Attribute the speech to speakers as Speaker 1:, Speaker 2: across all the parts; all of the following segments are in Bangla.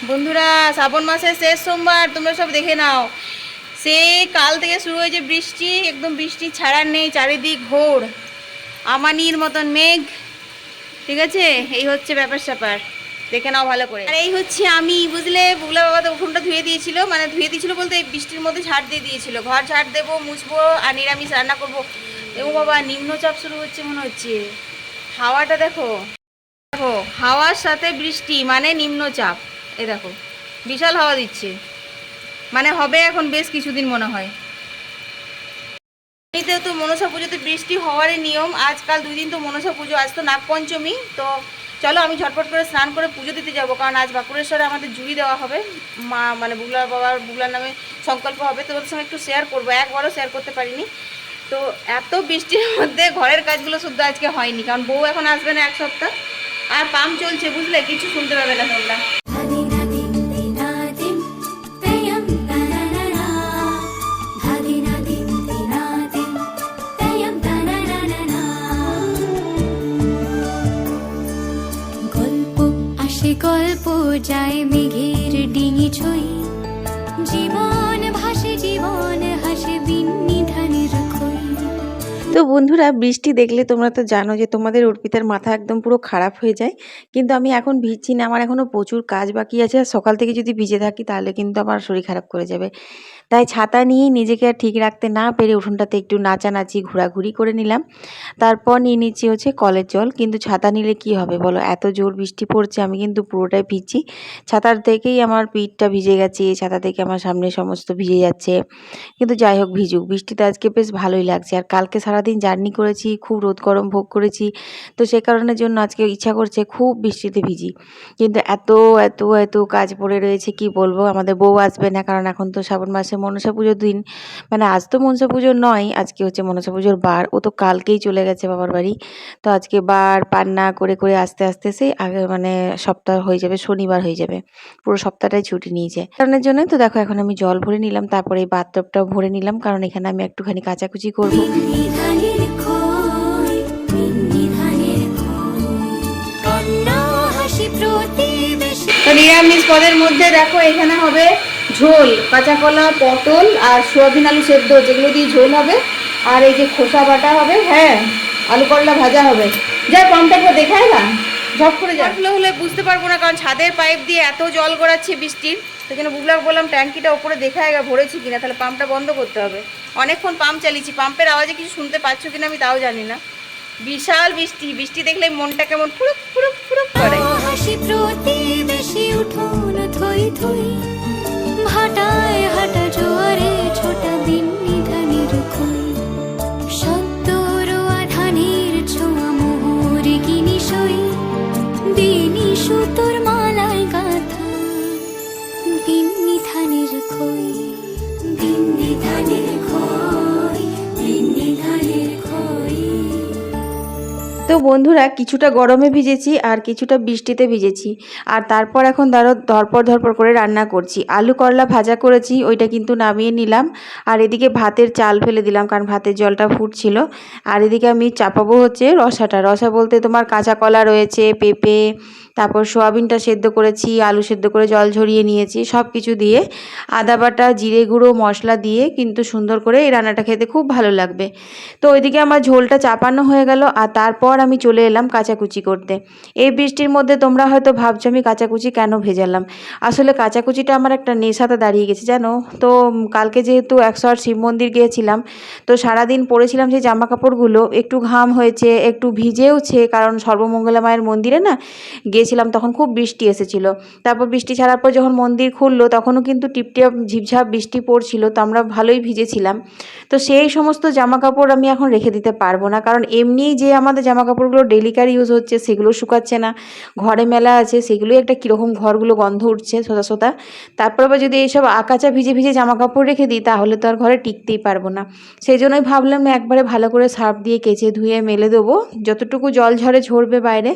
Speaker 1: বন্ধুরা, শ্রাবণ মাসের শেষ সোমবার, তোমরা সব দেখে নাও। সেই কাল থেকে শুরু হয়েছে বৃষ্টি, একদম বৃষ্টি ছাড়ার নেই, চারিদিক ঘোর আমানির মতন মেঘ। ঠিক আছে, এই হচ্ছে ব্যাপার স্যাপার, দেখে নাও ভালো করে। আর এই হচ্ছে আমি, বুঝলে, বুগলা বাবা তো উঠোনটা ধুয়ে দিয়েছিল, মানে ধুয়ে দিয়েছিল বলতে এই বৃষ্টির মধ্যে ঝাড় দিয়ে দিয়েছিল। ঘর ঝাড় দেবো, মুছবো আর নিরামিষ রান্না করবো। ও বাবা, নিম্নচাপ শুরু হচ্ছে মনে হচ্ছে। হাওয়াটা দেখো, দেখো হাওয়ার সাথে বৃষ্টি মানে নিম্নচাপ। এই দেখো বিশাল হাওয়া দিচ্ছে, মানে হবে এখন বেশ কিছুদিন মনে হয়। এমনিতেও তো মনসা পুজোতে বৃষ্টি হওয়ারই নিয়ম। আজকাল 2 দিন তো মনসা পুজো, আজ তো নাগপঞ্চমী। তো চলো আমি ঝটপট করে স্নান করে পুজো দিতে যাবো, কারণ আজ বাঁকুড়েশ্বরে আমাদের জুড়ি দেওয়া হবে। মা মানে বুগলার বাবার, বুগলার নামে সংকল্প হবে। তো ওদের সঙ্গে একটু শেয়ার করবো, একবারও শেয়ার করতে পারিনি। তো এত বৃষ্টির মধ্যে ঘরের কাজগুলো শুদ্ধ আজকে হয়নি, কারণ বউ এখন আসবে না 1 সপ্তাহ। আর পাম্প চলছে, বুঝলে, কিছু শুনতে পাবে না তোমরা।
Speaker 2: গল্প যায় মেঘের ডিঙি ছই, জীবন ভাসে, জীবন হাসে বিন্নি ধানের খই।
Speaker 3: তো বন্ধুরা, বৃষ্টি দেখলে তোমরা তো জানো যে তোমাদের অর্পিতার মাথা একদম পুরো খারাপ হয়ে যায়। কিন্তু আমি এখন ভিজছি না, আমার এখনও প্রচুর কাজ বাকি আছে। আর সকাল থেকে যদি ভিজে থাকি তাহলে কিন্তু আমার শরীর খারাপ করে যাবে। তাই ছাতা নিয়েই নিজেকে আর ঠিক রাখতে না পেরে উঠোনটাতে একটু নাচানাচি ঘোরাঘুরি করে নিলাম। তারপর নিয়ে নিচ্ছি হচ্ছে কলের জল। কিন্তু ছাতা নিলে কি হবে বলো, এত জোর বৃষ্টি পড়ছে, আমি কিন্তু পুরোটাই ভিজছি। ছাতার থেকেই আমার পিঠটা ভিজে গেছে, ছাতা থেকে আমার সামনে সমস্ত ভিজে যাচ্ছে। কিন্তু যাই হোক, ভিজুক, বৃষ্টিতে আজকে বেশ ভালোই লাগছে। আর কালকে সারাদিন জার্নি করেছি, খুব রোদ গরম ভোগ করেছি। তো সে কারণের জন্য আজকে ইচ্ছা করছে খুব বৃষ্টিতে ভিজি। কিন্তু এত এত এত কাজ পড়ে রয়েছে, কি বলবো। আমাদের বউ আসবে না, কারণ এখন তো শ্রাবণ মাসে মনসা পুজোর দিন। মানে আজ তো মনসা পুজো নয়, আজকে হচ্ছে মনসা পুজোর বার। ও তো কালকেই চলে গেছে বাবার বাড়ি। তো আজকে বার পান্না করে করে আস্তে আস্তে সেই আগে মানে সপ্তাহ হয়ে যাবে, শনিবার হয়ে যাবে। পুরো সপ্তাহটাই ছুটি নিয়েছে। কারণের জন্যই তো দেখো এখন আমি জল ভরে নিলাম, তারপরে এই বাথটবটাও ভরে নিলাম, কারণ এখানে আমি একটুখানি কাচাকুচি করবো।
Speaker 1: তো নিরামিষ পদের মধ্যে দেখো এখানে হবে ঝোল, কাঁচা কলা, পটল আর সোয়াবিন আলু সেদ্ধ, যেগুলো দিয়ে ঝোল হবে। আর এই যে খোসা বাটা হবে, হ্যাঁ, আলু করলা ভাজা হবে। যা পাম্পটা একবার দেখায় না, ঝপ করে যা। হলে বুঝতে পারবো না, কারণ ছাদের পাইপ দিয়ে এত জল গড়াচ্ছে বৃষ্টির। সেই জন্য বুগলাকে বললাম ট্যাঙ্কিটা ওপরে দেখায় ভরেছি কিনা, তাহলে পাম্পটা বন্ধ করতে হবে। অনেকক্ষণ পাম্প চালিয়েছি, পাম্পের আওয়াজে কিছু শুনতে পাচ্ছ কিনা আমি তাও জানি না। বিশাল বৃষ্টি, বৃষ্টি দেখলে মনটা কেমন ফুরুক ফুরুক ফুরুক করে।
Speaker 2: হাসি প্রতিবেশী উঠোন থই থই, ভাটায় হাঁটা জোয়ারে ছোটা বিন্নি ধানের খই, সদ্য রোয়া ধানের ছোঁয়া মোহর কিনি সই, বিনি সুতোর মালায় গাথা বিন্নি ধানের খই, বিন্নি ধানের খই, বিন্নি ধানের খই।
Speaker 3: তো বন্ধুরা, কিছুটা গরমে ভিজেছি আর কিছুটা বৃষ্টিতে ভিজেছি। আর তারপর এখন ধরপর ধরপর করে রান্না করছি। আলু করলা ভাজা করেছি, ওইটা কিন্তু নামিয়ে নিলাম। আর এদিকে ভাতের চাল ফেলে দিলাম, কারণ ভাতের জলটা ফুটছিল। আর এদিকে আমি চাপাবো হচ্ছে রসাটা। রসা বলতে তোমার কাঁচা কলা রয়েছে, পেঁপে, তারপর সোয়াবিনটা সেদ্ধ করেছি, আলু সেদ্ধ করে জল ঝরিয়ে নিয়েছি, সব কিছু দিয়ে আদা বাটা, জিরে গুঁড়ো, মশলা দিয়ে কিন্তু সুন্দর করে এই রান্নাটা খেতে খুব ভালো লাগবে। তো ওইদিকে আমার ঝোলটা চাপানো হয়ে গেল। আর তারপর আমি চলে এলাম কাচাকুচি করতে। এই বৃষ্টির মধ্যে তোমরা হয়তো ভাবছো আমি কাচাকুচি কেন ভেজালাম। আসলে কাচাকুচিটা আমার একটা নেশাতে দাঁড়িয়ে গেছে, জানো তো। কালকে যেহেতু 108 শিব মন্দির গিয়েছিলাম, তো সারাদিন পরেছিলাম সেই জামা কাপড়গুলো, একটু ঘাম হয়েছে, একটু ভিজেওছে, কারণ সর্বমঙ্গলা মায়ের মন্দিরে না গিয়েছিলাম, তখন খুব বৃষ্টি এসেছিলো। তারপর বৃষ্টি ছাড়ার পর যখন মন্দির খুললো, তখনও কিন্তু টিপটিপ ঝিপঝাপ বৃষ্টি পড়ছিল, তো আমরা ভালোই ভিজেছিলাম। তো সেই সমস্ত জামা কাপড় আমি এখন রেখে দিতে পারবো না, কারণ এমনিই যে আমাদের জামা কাপড়গুলো ডেলিকার ইউজ হচ্ছে সেগুলো শুকাচ্ছে না, ঘরে মেলা আছে, সেগুলোই একটা কীরকম ঘরগুলো গন্ধ উঠছে সোতা সোতা। তারপর আবার যদি এইসব আকাচা ভিজে ভিজে জামা কাপড় রেখে দিই তাহলে তো আর ঘরে টিকতেই পারবো না। সেই জন্যই ভাবলাম একবারে ভালো করে সার্ফ দিয়ে কেচে ধুয়ে মেলে দেবো, যতটুকু জল ঝরবে বাইরে,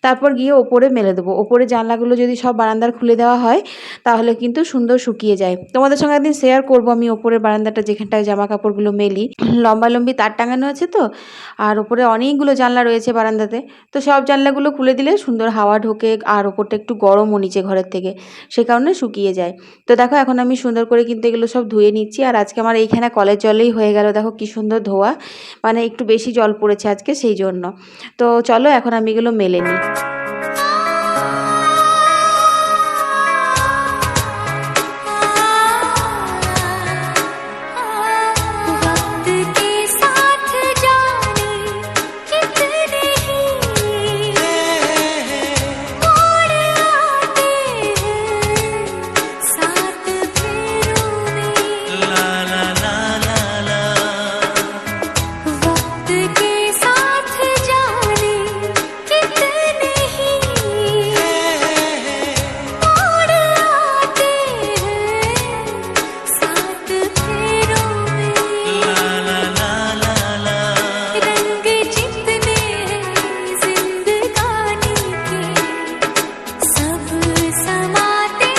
Speaker 3: তারপর গিয়ে ওপরে মেলে দেবো। ওপরে জানলাগুলো যদি সব বারান্দার খুলে দেওয়া হয় তাহলে কিন্তু সুন্দর শুকিয়ে যায়। তোমাদের সঙ্গে একদিন শেয়ার করবো আমি ওপরের বারান্দাটা যেখানটায় জামা কাপড়গুলো মেলি। লম্বালম্বি তার টাঙানো আছে তো, আর ওপরে অনেকগুলো জানলা রয়েছে বারান্দাতে, তো সব জানলাগুলো খুলে দিলে সুন্দর হাওয়া ঢোকে, আর ওপরটা একটু গরমও নিচে ঘরের থেকে, সে কারণে শুকিয়ে যায়। তো দেখো এখন আমি সুন্দর করে কিন্তু এগুলো সব ধুয়ে নিচ্ছি। আর আজকে আমার এইখানে কলের জলেই হয়ে গেল, দেখো কি সুন্দর ধোয়া, মানে একটু বেশি জল পড়েছে আজকে সেই জন্য। তো চলো এখন আমি এগুলো মেলে নিই।
Speaker 2: वक्त के साथ जाने कितने ही मोड़ आते हैं सात फेरों में। वक्त के साथ जाने कितने ही मोड़ आते हैं सात फेरों में। रंग जितने हैं जिंदगानी के सब समाते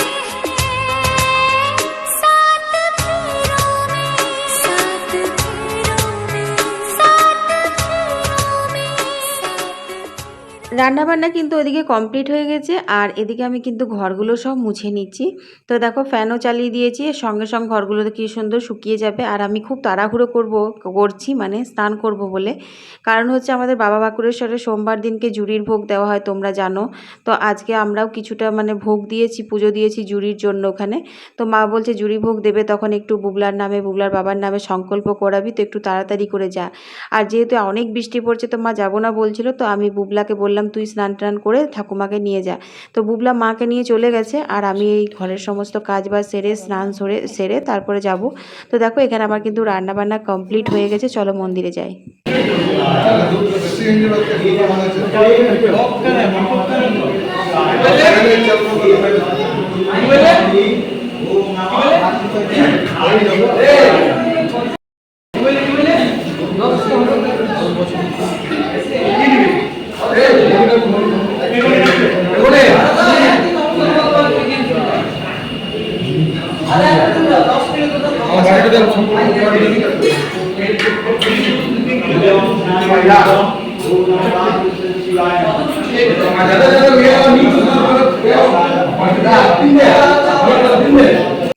Speaker 2: हैं सात फेरों में। सात फेरों में, सात फेरों में,
Speaker 3: রান্না বান্না কিন্তু ওদিকে কমপ্লিট হয়ে গেছে, আর এদিকে আমি কিন্তু ঘরগুলো সব মুছে নিচ্ছি। তো দেখো ফ্যানও চালিয়ে দিয়েছি, সঙ্গে সঙ্গে ঘরগুলোতে কি সুন্দর শুকিয়ে যাবে। আর আমি খুব তাড়াহুড়ো করছি মানে স্নান করব বলে, কারণ হচ্ছে আমাদের বাবা বাঁকুড়েশ্বরে সোমবার দিনকে জুড়ির ভোগ দেওয়া হয় তোমরা জানো। তো আজকে আমরাও কিছুটা মানে ভোগ দিয়েছি, পুজো দিয়েছি জুড়ির জন্য ওখানে। তো মা বলছে জুড়ি ভোগ দেবে তখন একটু বুবলার নামে, বুবলার বাবার নামে সংকল্প করাবি, তো একটু তাড়াতাড়ি করে যা। আর যেহেতু অনেক বৃষ্টি পড়ছে তো মা যাবো না বলছিল, তো আমি বুবলাকে বললাম তুই স্নান টান করে ঠাকুমাকে নিয়ে যা। তো বুবলা মাকে নিয়ে চলে গেছে, আর আমি এই ঘরের সমস্ত কাজ বাজ সেরে স্নান সেরে তারপরে যাব। তো দেখো এখানে আমার কিন্তু রান্না বান্না কমপ্লিট হয়ে গেছে, চলো মন্দিরে যাই।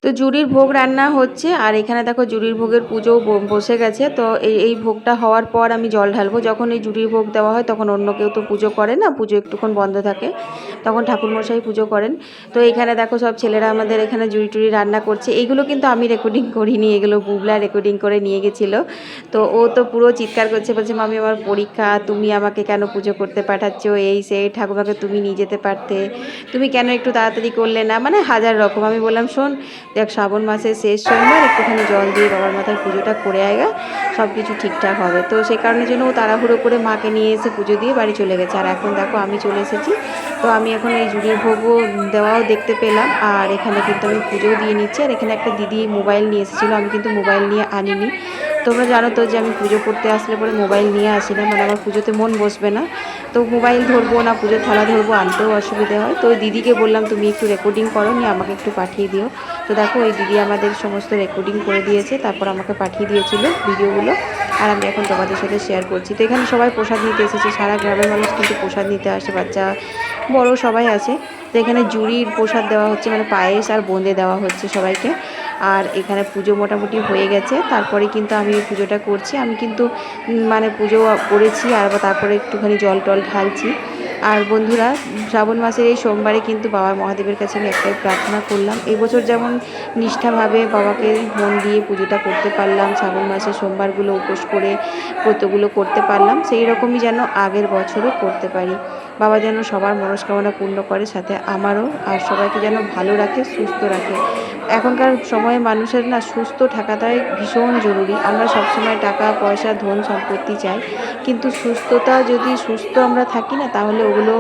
Speaker 3: তো জুড়ির ভোগ রান্না হচ্ছে, আর এখানে দেখো জুড়ির ভোগের পুজো বসে গেছে। তো এই ভোগটা হওয়ার পর আমি জল ঢালবো। যখন এই জুড়ির ভোগ দেওয়া হয় তখন অন্য কেউ তো পুজো করে না, পুজো একটুক্ষণ বন্ধ থাকে, তখন ঠাকুরমশাই পুজো করেন। তো এখানে দেখো সব ছেলেরা আমাদের এখানে জুড়ি টুড়ি রান্না করছে। এইগুলো কিন্তু আমি রেকর্ডিং করিনি, এগুলো বুবলা রেকর্ডিং করে নিয়ে গেছিলো। তো ও তো পুরো চিৎকার করছে, বলছে মামি আমার পরীক্ষা, তুমি আমাকে কেন পুজো করতে পাঠাচ্ছ, এই সেই ঠাকুমাকে তুমি নিয়ে যেতে পারতে, তুমি কেন একটু তাড়াতাড়ি করলে না, মানে হাজার রকম। আমি বললাম শোন দেখ শ্রাবণ মাসের শেষ সোমবার একটুখানি জল দিয়ে বাবার মাথায় পুজোটা করে আয়গা, সব কিছু ঠিকঠাক হবে। তো সেই কারণের জন্য ও তাড়াহুড়ো করে মাকে নিয়ে এসে পুজো দিয়ে বাড়ি চলে গেছে। আর এখন দেখো আমি চলে এসেছি, তো আমি এখন এই জুড়ির ভোগও দেওয়াও দেখতে পেলাম, আর এখানে কিন্তু আমি পুজোও দিয়ে নিচ্ছি। আর এখানে একটা দিদি মোবাইল নিয়ে এসেছিলো, আমি কিন্তু মোবাইল নিয়ে আনিনি। তোমরা জানো তো যে আমি পুজো করতে আসলে পরে মোবাইল নিয়ে আসি না, মানে আমার পুজোতে মন বসবে না, তো মোবাইল ধরবো না পুজোর থালা ধরবো, আনতেও অসুবিধা হয়। তো ওই দিদিকে বললাম তুমি একটু রেকর্ডিং করো, নিয়ে আমাকে একটু পাঠিয়ে দিও। তো দেখো ওই দিদি আমাদের সমস্ত রেকর্ডিং করে দিয়েছে, তারপর আমাকে পাঠিয়ে দিয়েছিল ভিডিওগুলো, আর আমি এখন তোমাদের সাথে শেয়ার করছি। তো এখানে সবাই প্রসাদ নিতে এসেছে, সারা গ্রামের মানুষ কিন্তু প্রসাদ নিতে আসে, বাচ্চা বড় সবাই আছে। তো এখানে জুড়ির প্রসাদ দেওয়া হচ্ছে, মানে পায়েস আর বোঁদে দেওয়া হচ্ছে সবাইকে। আর এখানে পুজো মোটামুটি হয়ে গেছে, তারপরে কিন্তু আমি পুজোটা করছি। আমি কিন্তু মানে পুজো করেছি, আর তারপরে একটুখানি জল টল ঢালছি। আর বন্ধুরা শ্রাবণ মাসের এই সোমবারে কিন্তু বাবা মহাদেবের কাছে আমি একটাই প্রার্থনা করলাম, এই বছর যেমন নিষ্ঠাভাবে বাবাকে মন দিয়ে পুজোটা করতে পারলাম, শ্রাবণ মাসের সোমবারগুলো উপোস করে ব্রতগুলো করতে পারলাম, সেই রকমই যেন আগের বছরও করতে পারি। বাবা যেন সবার মনস্কামনা পূর্ণ করে, সাথে আমারও, আর সবাইকে যেন ভালো রাখে, সুস্থ রাখে। এখনকার সময়ে মানুষের না সুস্থ থাকাটাই ভীষণ জরুরি। আমরা সবসময় টাকা পয়সা ধন সম্পত্তি চাই, কিন্তু সুস্থতা যদি সুস্থ আমরা থাকি না তাহলে ওগুলো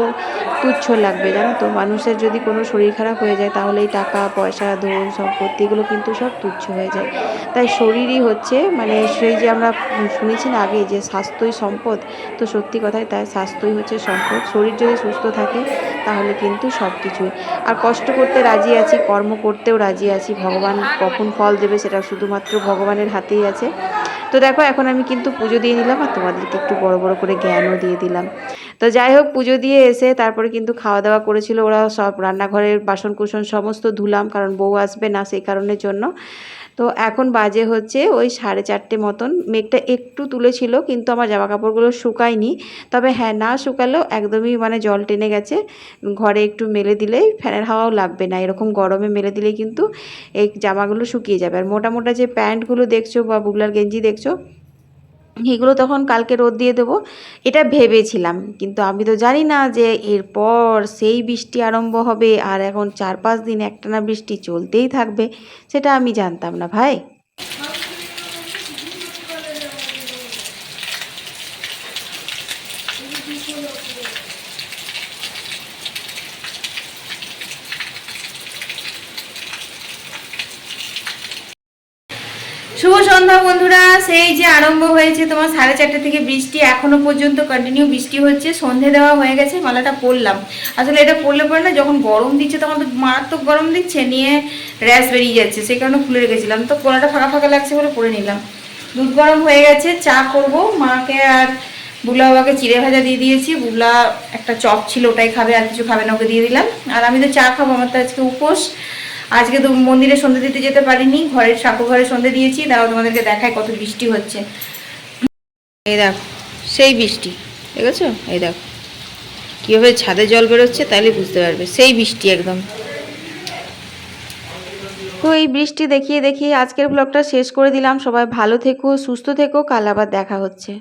Speaker 3: তুচ্ছ লাগবে, জানো তো। মানুষের যদি কোনো শরীর খারাপ হয়ে যায় তাহলে এই টাকা পয়সা ধন সম্পত্তি এগুলো কিন্তু সব তুচ্ছ হয়ে যায়। তাই শরীরই হচ্ছে মানে সেই যে আমরা শুনেছি না আগে যে স্বাস্থ্যই সম্পদ, তো সত্যি কথাই তাই, স্বাস্থ্যই হচ্ছে সম্পদ। শরীর যদি সুস্থ থাকে তাহলে কিন্তু সব কিছুই। আর কষ্ট করতে রাজি আছি, কর্ম করতেও রাজি আছি। ভগবান কখন ফল দেবে সেটা শুধুমাত্র ভগবানের হাতেই আছে। তো দেখো এখন আমি কিন্তু পুজো দিয়ে নিলাম আর তোমাদেরকে একটু বড় বড় করে জ্ঞানও দিয়ে দিলাম। তো যাই হোক, পুজো দিয়ে এসে তারপরে কিন্তু খাওয়া দাওয়া করেছিল ওরা, সব রান্নাঘরের বাসন কুসন সমস্ত ধুলাম, কারণ বউ আসবে না সেই কারণের জন্য। তো এখন বাজে হচ্ছে ওই 4:30 মতন। মেঘটা একটু তুলেছিল কিন্তু আমার জামা কাপড়গুলো শুকায়নি। তবে হ্যাঁ, না শুকালেও একদমই মানে জল টেনে গেছে। ঘরে একটু মেলে দিলেই ফ্যানের হাওয়াও লাগবে না, এরকম গরমে মেলে দিলেই কিন্তু এই জামাগুলো শুকিয়ে যাবে। আর মোটা মোটা যে প্যান্টগুলো দেখছো বা বুগলার গেঞ্জি দেখছো, এগুলো তখন কালকে রোদ দিয়ে দেবো এটা ভেবেছিলাম, কিন্তু আমি তো জানি না যে এরপর সেই বৃষ্টি আরম্ভ হবে আর এখন 4-5 দিন একটানা বৃষ্টি চলতেই থাকবে, সেটা আমি জানতাম না ভাই।
Speaker 1: শুভ সন্ধ্যা বন্ধুরা। সেই যে আরম্ভ হয়েছে তোমার 4:30 থেকে বৃষ্টি, এখনো পর্যন্ত কন্টিনিউ বৃষ্টি হচ্ছে। সন্ধে দেওয়া হয়ে গেছে, মালাটা পরলাম। আসলে এটা পরলে পরে না, যখন গরম দিচ্ছে তখন তো মারাত্মক গরম দিচ্ছে, নিয়ে র্যাশ বেরিয়ে যাচ্ছে, সেই কারণে খুলে রেখেছিলাম। তো গলাটা ফাঁকা ফাঁকা লাগছে বলে পরে নিলাম। দুধ গরম হয়ে গেছে, চা করব। মাকে আর বুগলা বাবাকে চিড়ে ভাজা দিয়ে দিয়েছি। বুগলা একটা চপ ছিল ওটাই খাবে, আর কিছু খাবে না, ওকে দিয়ে দিলাম। আর আমি তো চা খাবো, আমার তো আজকে উপোস। আজকে তো মন্দিরে সন্ধে দিতে যেতে পারিনি, ঘরের ঠাকুর ঘরে সন্ধে দিয়েছি। তাও তোমাদেরকে দেখায় কত বৃষ্টি হচ্ছে। এই দেখো সেই বৃষ্টি, দেখেছো? এই দেখো কীভাবে ছাদে জল বেরোচ্ছে, তাহলে বুঝতে পারবে সেই বৃষ্টি একদম।
Speaker 3: তো এই বৃষ্টি দেখিয়ে দেখিয়ে আজকের ব্লগটা শেষ করে দিলাম। সবাই ভালো থেকো, সুস্থ থেকো, কাল আবার দেখা হচ্ছে।